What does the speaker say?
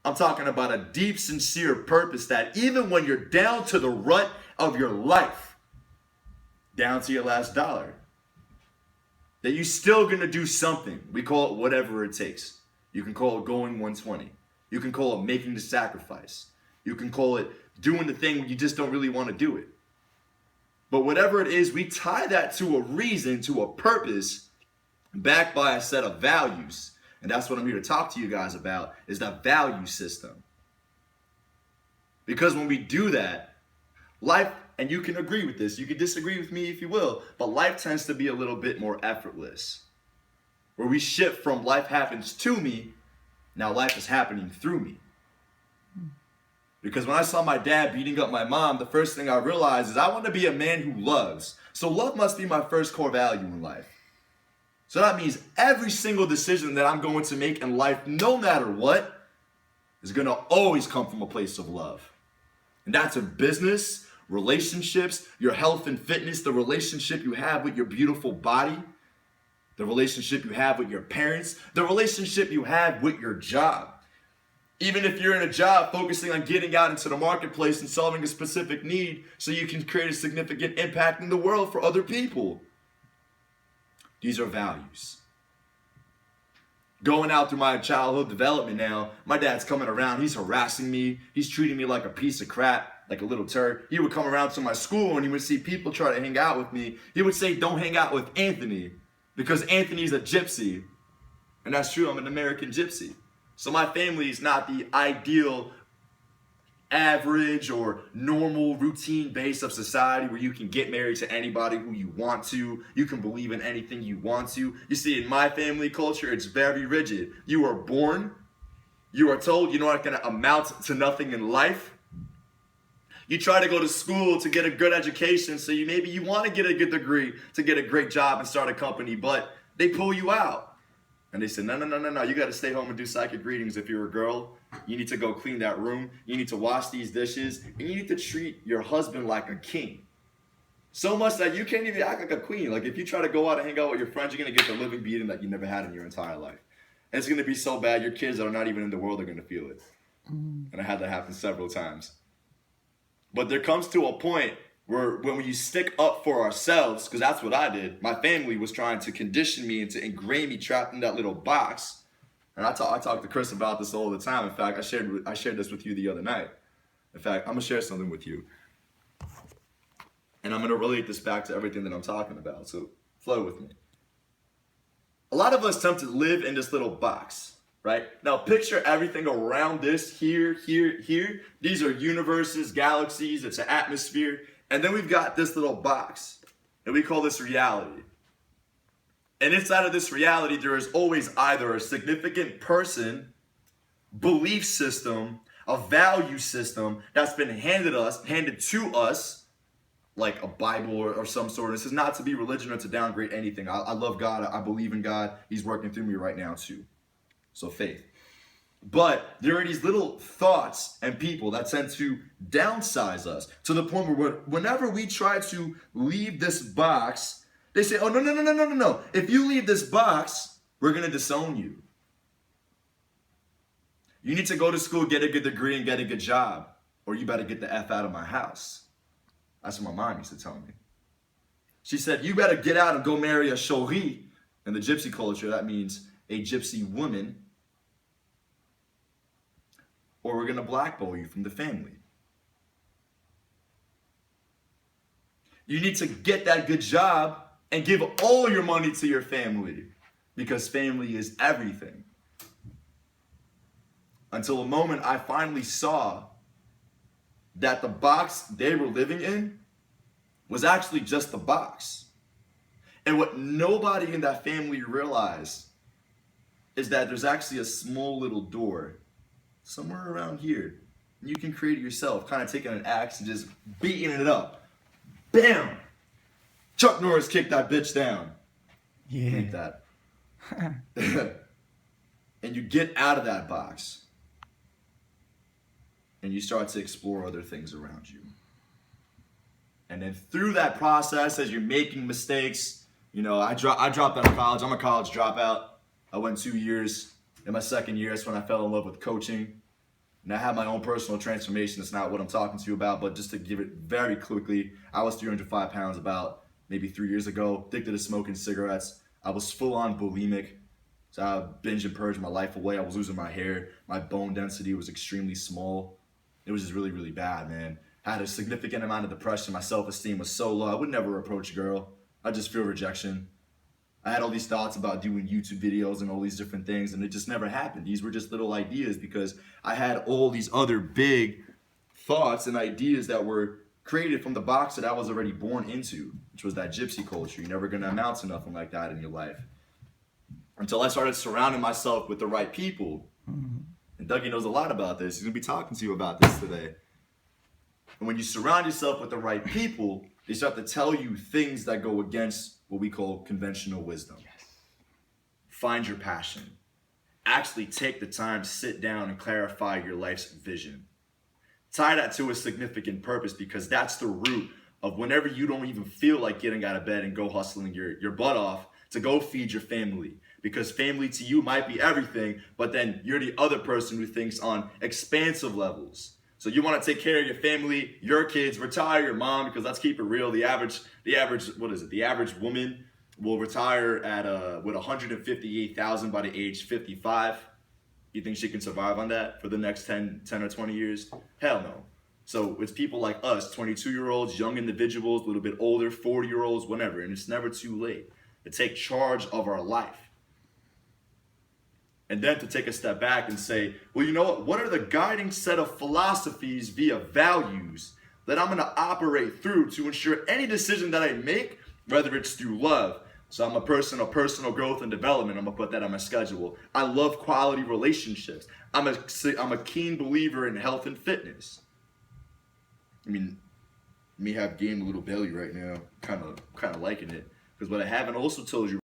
I'm talking about a deep, sincere purpose that even when you're down to the rut of your life, down to your last dollar, that you're still going to do something. We call it whatever it takes. You can call it going 120. You can call it making the sacrifice. You can call it doing the thing when you just don't really want to do it. But whatever it is, we tie that to a reason, to a purpose, backed by a set of values. And that's what I'm here to talk to you guys about, is that value system. Because when we do that, life, and you can agree with this, you can disagree with me if you will, but life tends to be a little bit more effortless. Where we shift from life happens to me, now life is happening through me. Because when I saw my dad beating up my mom, the first thing I realized is I want to be a man who loves. So love must be my first core value in life. So that means every single decision that I'm going to make in life, no matter what, is going to always come from a place of love. And that's in business, relationships, your health and fitness, the relationship you have with your beautiful body, the relationship you have with your parents, the relationship you have with your job. Even if you're in a job focusing on getting out into the marketplace and solving a specific need so you can create a significant impact in the world for other people. These are values. Going out through my childhood development now, my dad's coming around, he's harassing me, he's treating me like a piece of crap, like a little turd. He would come around to my school and he would see people try to hang out with me. He would say, don't hang out with Anthony because Anthony's a gypsy. And that's true, I'm an American gypsy. So my family is not the ideal, average or normal routine base of society where you can get married to anybody who you want to. You can believe in anything you want to. You see, in my family culture, it's very rigid. You are born. You are told you're not going to amount to nothing in life. You try to go to school to get a good education, so maybe you want to get a good degree to get a great job and start a company, but they pull you out. And they said, no, you got to stay home and do psychic readings if you're a girl. You need to go clean that room. You need to wash these dishes. And you need to treat your husband like a king. So much that you can't even act like a queen. Like if you try to go out and hang out with your friends, you're going to get the living beating that you never had in your entire life. And it's going to be so bad, your kids that are not even in the world are going to feel it. And I had that happen several times. But there comes to a point where when you stick up for ourselves, because that's what I did. My family was trying to condition me and to ingrain me trapped in that little box. And I talk to Chris about this all the time. In fact, I shared this with you the other night. In fact, I'm going to share something with you. And I'm going to relate this back to everything that I'm talking about. So flow with me. A lot of us tend to live in this little box, right? Now picture everything around this, here. These are universes, galaxies, it's an atmosphere. And then we've got this little box, and we call this reality. And inside of this reality, there is always either a significant person, belief system, a value system that's been handed to us, like a Bible or some sort. This is not to be religion or to downgrade anything. I love God. I believe in God. He's working through me right now too. So faith. But there are these little thoughts and people that tend to downsize us to the point where whenever we try to leave this box, they say, oh, no. If you leave this box, we're going to disown you. You need to go to school, get a good degree, and get a good job, or you better get the F out of my house. That's what my mom used to tell me. She said, you better get out and go marry a shori. In the gypsy culture, that means a gypsy woman, or we're going to blackball you from the family. You need to get that good job and give all your money to your family because family is everything. Until the moment I finally saw that the box they were living in was actually just the box. And what nobody in that family realized is that there's actually a small little door somewhere around here. You can create it yourself, kind of taking an axe and just beating it up. Bam! Chuck Norris kicked that bitch down. Yeah. Like that. And you get out of that box. And you start to explore other things around you. And then through that process, as you're making mistakes, I dropped out of college. I'm a college dropout. I went 2 years. In my second year, that's when I fell in love with coaching. And I had my own personal transformation. It's not what I'm talking to you about, but just to give it very quickly, I was 305 pounds about maybe 3 years ago, addicted to smoking cigarettes. I was full on bulimic. So I binge and purged my life away. I was losing my hair. My bone density was extremely small. It was just really, really bad, man. I had a significant amount of depression. My self-esteem was so low. I would never approach a girl. I just feel rejection. I had all these thoughts about doing YouTube videos and all these different things, and it just never happened. These were just little ideas because I had all these other big thoughts and ideas that were created from the box that I was already born into, which was that gypsy culture. You're never gonna amount to nothing like that in your life. Until I started surrounding myself with the right people. And Dougie knows a lot about this. He's gonna be talking to you about this today. And when you surround yourself with the right people, they start to tell you things that go against what we call conventional wisdom. Yes. Find your passion. Actually take the time to sit down and clarify your life's vision. Tie that to a significant purpose, because that's the root of whenever you don't even feel like getting out of bed and go hustling your butt off to go feed your family. Because family to you might be everything, but then you're the other person who thinks on expansive levels. So you want to take care of your family, your kids, retire your mom, because let's keep it real. The average, the average woman will retire at with 158,000 by the age 55. You think she can survive on that for the next 10 or 20 years? Hell no. So it's people like us, 22-year-olds, young individuals, a little bit older, 40-year-olds, whatever, and it's never too late to take charge of our life. And then to take a step back and say, well, you know what? What are the guiding set of philosophies via values that I'm going to operate through to ensure any decision that I make, whether it's through love. So I'm a person of personal growth and development. I'm going to put that on my schedule. I love quality relationships. I'm a keen believer in health and fitness. I mean, me have gained a little belly right now. Kind of liking it. Because what I haven't also told you